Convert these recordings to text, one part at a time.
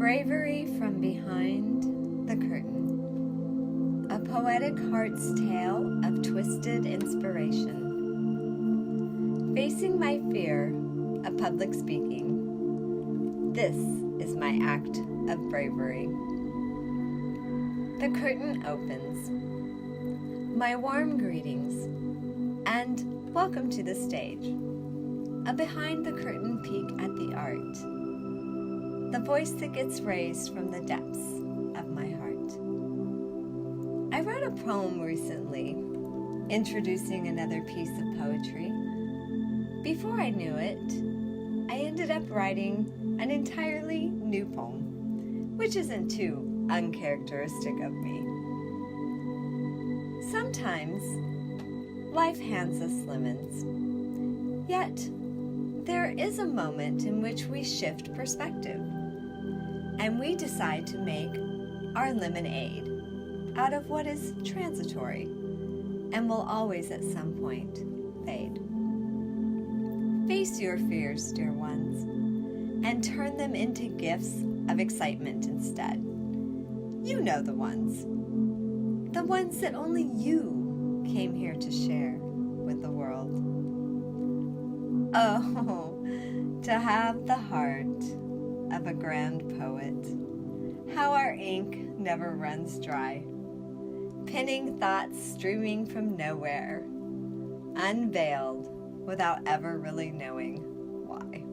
Bravery from Behind the Curtain, a poetic heart's tale of twisted inspiration. Facing my fear of public speaking, this is my act of bravery. The curtain opens. My warm greetings, and welcome to the stage, a behind-the-curtain peek at the art. The voice that gets raised from the depths of my heart. I wrote a poem recently, introducing another piece of poetry. Before I knew it, I ended up writing an entirely new poem, which isn't too uncharacteristic of me. Sometimes, life hands us lemons, yet there is a moment in which we shift perspective, and we decide to make our lemonade out of what is transitory and will always at some point fade. Face your fears, dear ones, and turn them into gifts of excitement instead. You know the ones that only you came here to share with the world. Oh, to have the heart of a grand poet, how our ink never runs dry, penning thoughts streaming from nowhere, unveiled without ever really knowing why.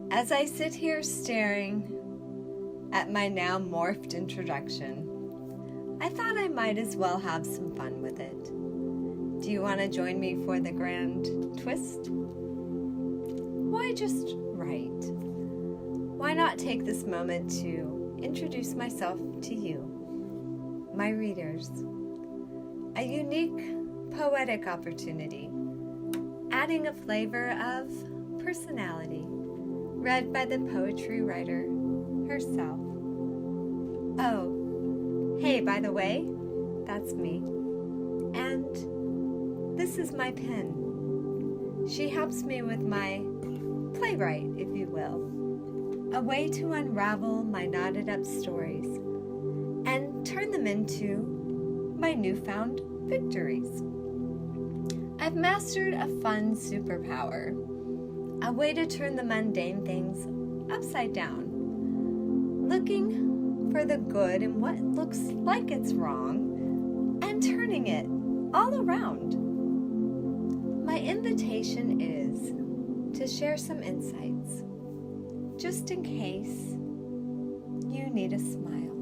As I sit here staring at my now morphed introduction, I thought I might as well have some fun with it. Do you want to join me for the grand twist? Why just write? Why not take this moment to introduce myself to you, my readers? A unique poetic opportunity, adding a flavor of personality, read by the poetry writer herself. Oh, hey, by the way, that's me. And this is my pen. She helps me with my playwright, if you will. A way to unravel my knotted up stories and turn them into my newfound victories. I've mastered a fun superpower, a way to turn the mundane things upside down, looking for the good in what looks like it's wrong and turning it all around. My invitation is to share some insights, just in case you need a smile.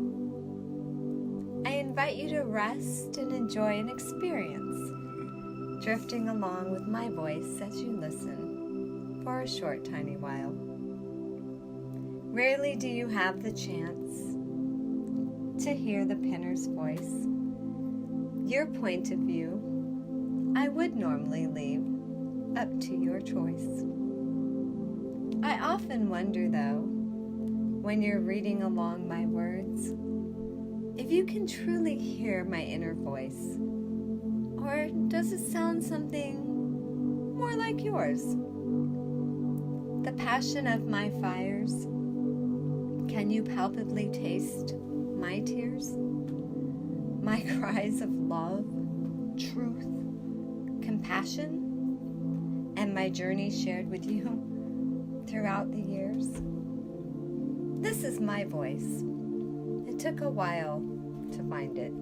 I invite you to rest and enjoy an experience, drifting along with my voice as you listen for a short tiny while. Rarely do you have the chance to hear the penner's voice. Your point of view I would normally leave up to your choice. I often wonder, though, when you're reading along my words, if you can truly hear my inner voice, or does it sound something more like yours? The passion of my fires, can you palpably taste my tears? My cries of love, truth, compassion, and my journey shared with you throughout the years. This is my voice. It took a while to find it.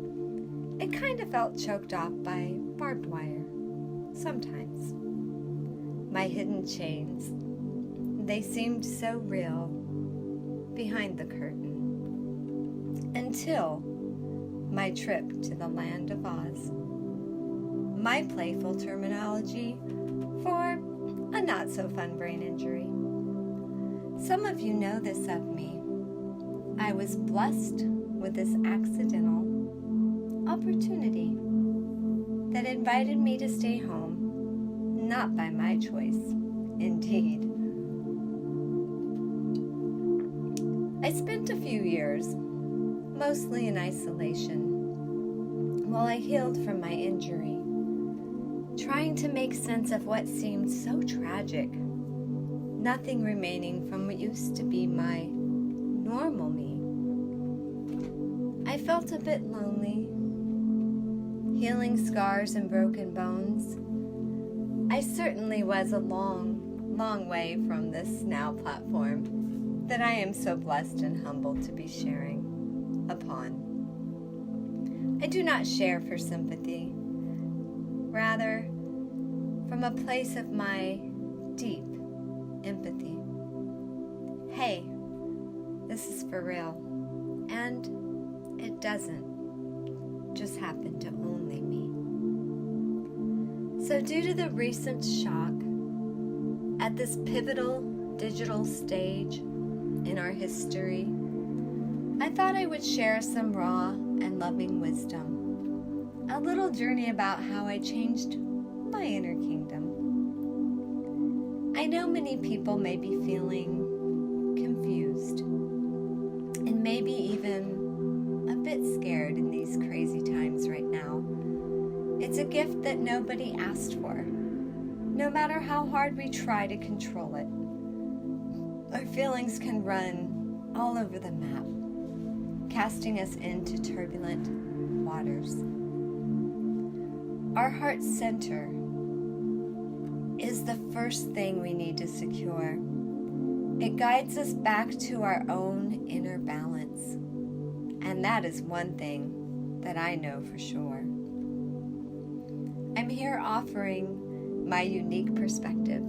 It kind of felt choked off by barbed wire, sometimes. My hidden chains, they seemed so real behind the curtain. Until my trip to the land of Oz. My playful terminology for a not-so-fun brain injury. Some of you know this of me. I was blessed with this accidental opportunity that invited me to stay home, not by my choice, indeed. I spent a few years, mostly in isolation, while I healed from my injury, trying to make sense of what seemed so tragic, nothing remaining from what used to be my normal me. I felt a bit lonely, healing scars and broken bones. I certainly was a long, long way from this now platform that I am so blessed and humbled to be sharing upon. I do not share for sympathy, rather from a place of my deep empathy. Hey, this is for real, and it doesn't just happen to only me. So due to the recent shock at this pivotal digital stage in our history, I thought I would share some raw and loving wisdom, a little journey about how I changed my inner kingdom. I know many people may be feeling confused and maybe even a bit scared in these crazy times right now. It's a gift that nobody asked for, no matter how hard we try to control it. Our feelings can run all over the map, casting us into turbulent waters. Our heart center is the first thing we need to secure. It guides us back to our own inner balance. And that is one thing that I know for sure. I'm here offering my unique perspective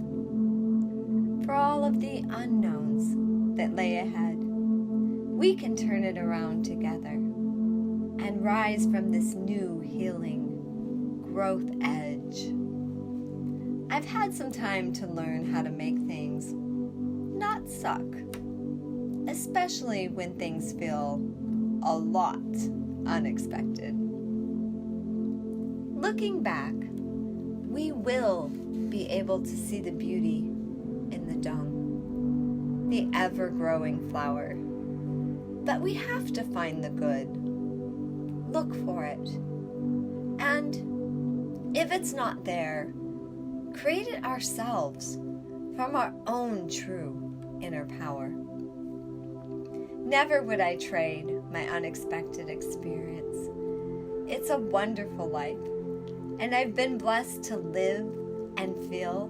for all of the unknowns that lay ahead. We can turn it around together and rise from this new healing growth edge. I've had some time to learn how to make things not suck, especially when things feel a lot unexpected. Looking back, we will be able to see the beauty in the dung, the ever-growing flower. But we have to find the good, look for it, and if it's not there, create it ourselves from our own true inner power. Never would I trade my unexpected experience. It's a wonderful life, and I've been blessed to live and feel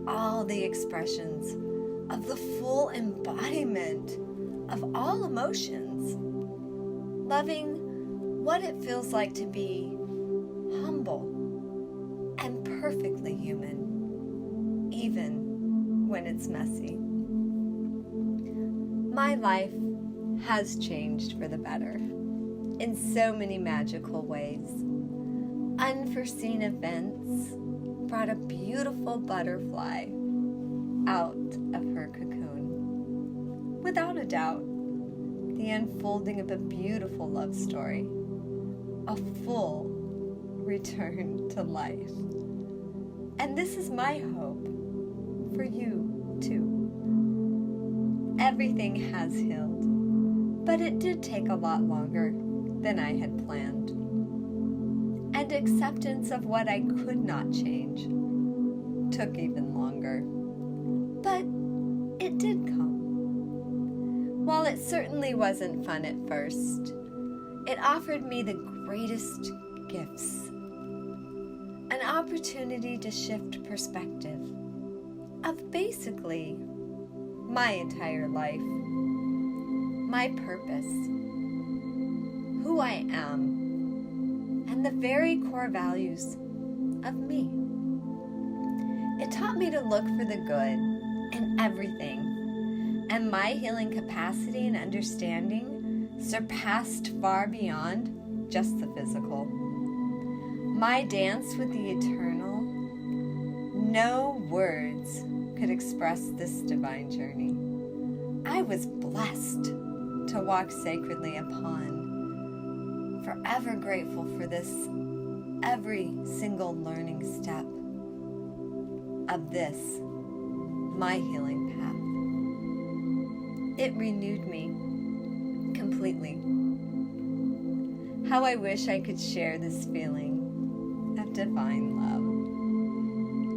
all the expressions of the full embodiment of all emotions, loving what it feels like to be humble and perfectly human, even when it's messy. My life has changed for the better in so many magical ways. Unforeseen events brought a beautiful butterfly out of her cocoon. Without a doubt, the unfolding of a beautiful love story, a full return to life. And this is my hope for you too. Everything has healed, but it did take a lot longer than I had planned. And acceptance of what I could not change took even longer. But it did come. While it certainly wasn't fun at first, it offered me the greatest gifts. An opportunity to shift perspective of basically my entire life, my purpose, who I am, and the very core values of me. It taught me to look for the good in everything, and my healing capacity and understanding surpassed far beyond just the physical. My dance with the eternal, no words could express this divine journey. I was blessed to walk sacredly upon, forever grateful for this every single learning step of this, my healing path. It renewed me completely. How I wish I could share this feeling of divine love,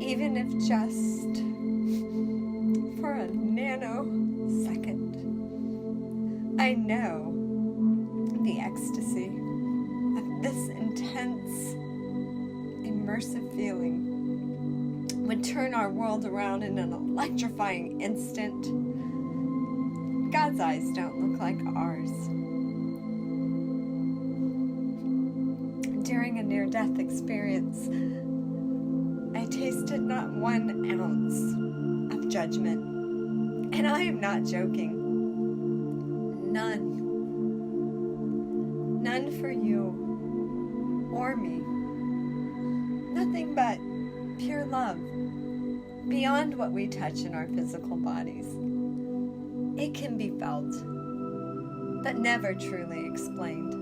even if just for a nanosecond, I know the ecstasy of this intense, immersive feeling would turn our world around in an electrifying instant. God's eyes don't look like ours. During a near-death experience, I tasted not 1 ounce of judgment. And I am not joking. None. None for you or me. Nothing but pure love, beyond what we touch in our physical bodies. It can be felt, but never truly explained.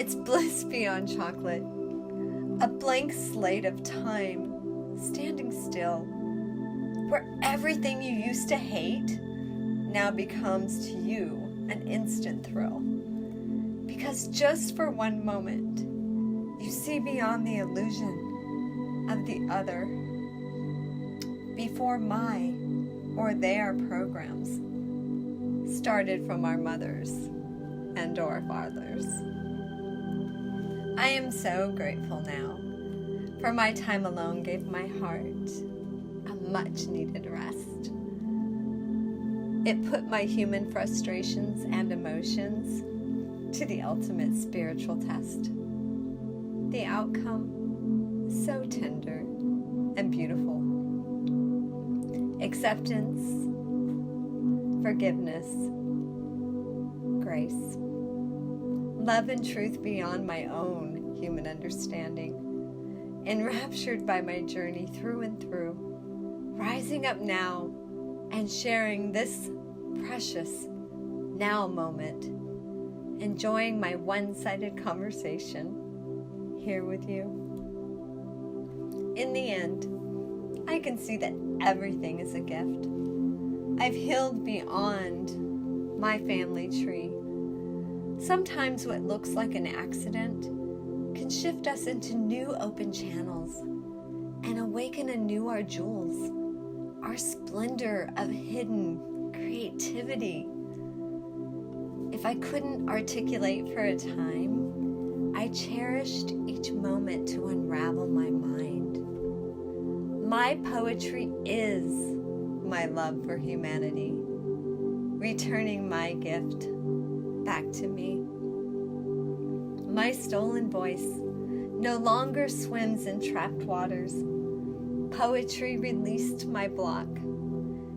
It's bliss beyond chocolate, a blank slate of time, standing still, where everything you used to hate now becomes to you an instant thrill. Because just for one moment, you see beyond the illusion of the other, before my or their programs started from our mothers and or fathers. I am so grateful now, for my time alone gave my heart a much-needed rest. It put my human frustrations and emotions to the ultimate spiritual test. The outcome, so tender and beautiful. Acceptance, forgiveness, grace, love and truth beyond my own human understanding, enraptured by my journey through and through, rising up now and sharing this precious now moment, enjoying my one-sided conversation here with you. In the end, I can see that everything is a gift. I've healed beyond my family tree. Sometimes what looks like an accident can shift us into new open channels and awaken anew our jewels, our splendor of hidden creativity. If I couldn't articulate for a time, I cherished each moment to unravel my mind. My poetry is my love for humanity, returning my gift back to me. My stolen voice no longer swims in trapped waters. Poetry released my block,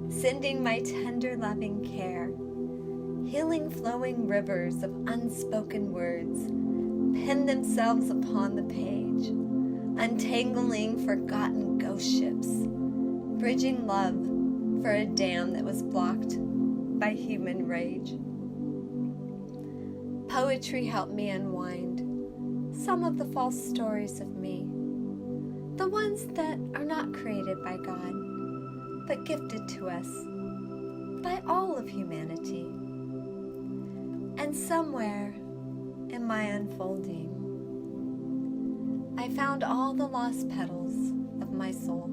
sending my tender loving care, healing flowing rivers of unspoken words, pin themselves upon the page, untangling forgotten ghost ships, bridging love for a dam that was blocked by human rage. Poetry helped me unwind some of the false stories of me, the ones that are not created by God, but gifted to us by all of humanity. And somewhere in my unfolding, I found all the lost petals of my soul,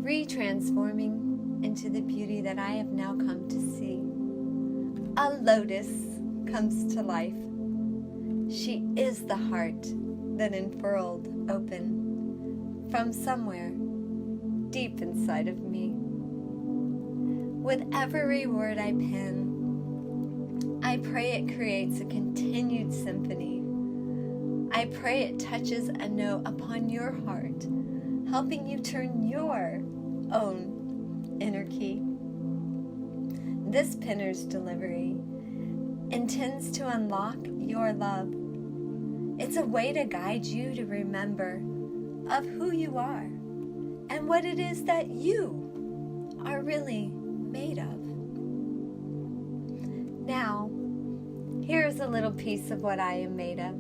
retransforming into the beauty that I have now come to see. A lotus comes to life. She is the heart that unfurled open from somewhere deep inside of me. With every word I pen, I pray it creates a continued symphony. I pray it touches a note upon your heart, helping you turn your own inner key. This pinner's delivery intends to unlock your love. It's a way to guide you to remember of who you are and what it is that you are really made of. Now, here's a little piece of what I am made of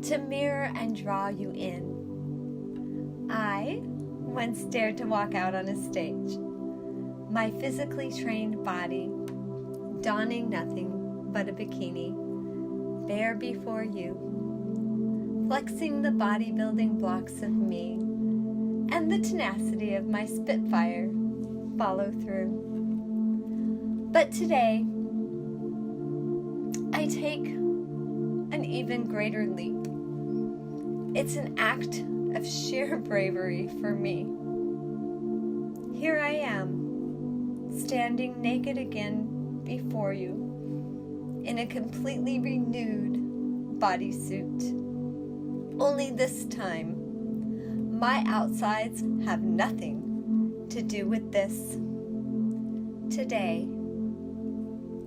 to mirror and draw you in. I once dared to walk out on a stage, my physically trained body donning nothing but a bikini, bare before you, flexing the bodybuilding blocks of me and the tenacity of my Spitfire follow through. But today, I take an even greater leap. It's an act of sheer bravery for me. Here I am, standing naked again before you, in a completely renewed bodysuit. Only this time, my outsides have nothing to do with this. Today,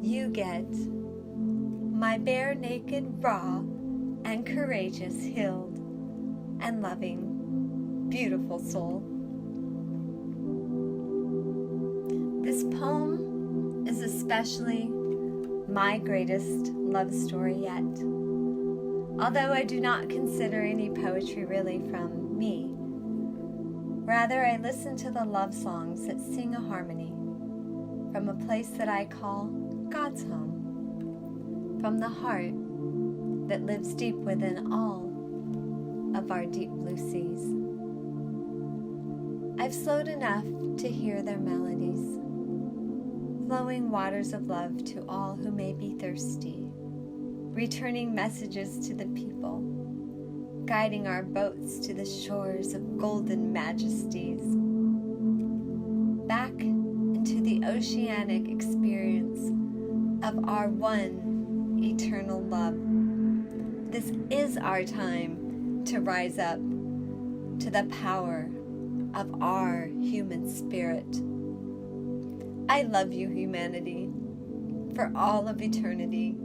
you get my bare naked, raw, and courageous, healed, and loving, beautiful soul. This poem is especially my greatest love story yet. Although I do not consider any poetry really from me. Rather, I listen to the love songs that sing a harmony from a place that I call God's home, from the heart that lives deep within all of our deep blue seas. I've slowed enough to hear their melodies, flowing waters of love to all who may be thirsty, returning messages to the people, guiding our boats to the shores of golden majesties, back into the oceanic experience of our one eternal love. This is our time to rise up to the power of our human spirit. I love you, humanity, for all of eternity,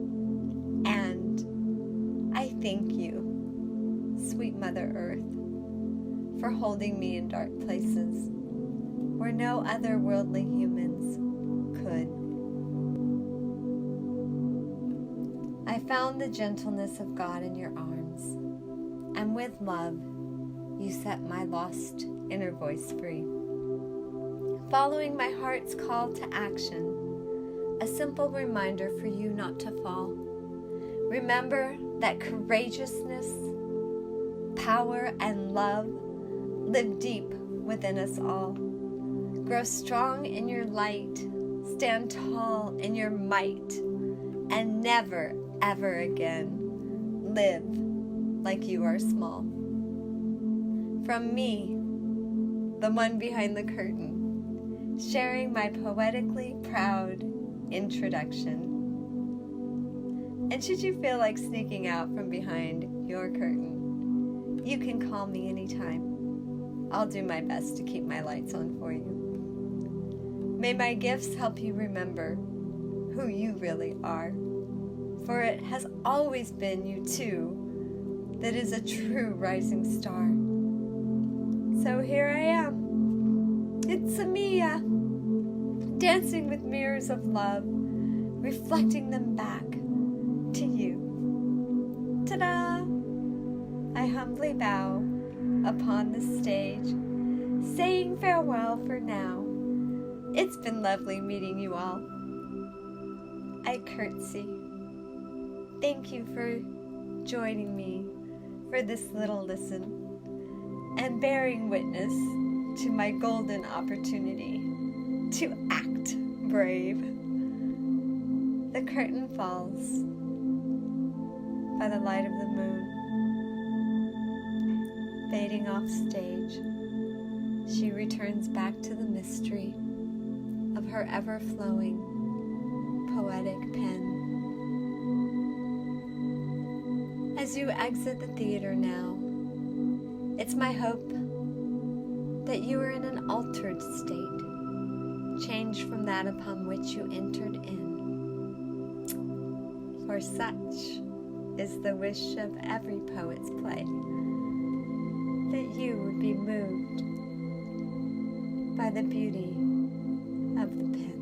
and I thank you, sweet Mother Earth, for holding me in dark places where no other worldly humans could. I found the gentleness of God in your arms, and with love, you set my lost inner voice free. Following my heart's call to action, a simple reminder for you not to fall. Remember that courageousness, power, and love live deep within us all. Grow strong in your light, stand tall in your might, and never, ever again live like you are small. From me, the one behind the curtain, sharing my poetically proud introduction. And should you feel like sneaking out from behind your curtain, you can call me anytime. I'll do my best to keep my lights on for you. May my gifts help you remember who you really are, for it has always been you too that is a true rising star. So here I am. It's Amia, dancing with mirrors of love, reflecting them back to you. Ta-da! I humbly bow upon the stage, saying farewell for now. It's been lovely meeting you all. I curtsy. Thank you for joining me for this little listen and bearing witness to my golden opportunity to act brave. The curtain falls by the light of the moon. Fading off stage, she returns back to the mystery of her ever-flowing poetic pen. As you exit the theater now, it's my hope that you are in an altered state, changed from that upon which you entered in. For such is the wish of every poet's play, that you would be moved by the beauty of the pen.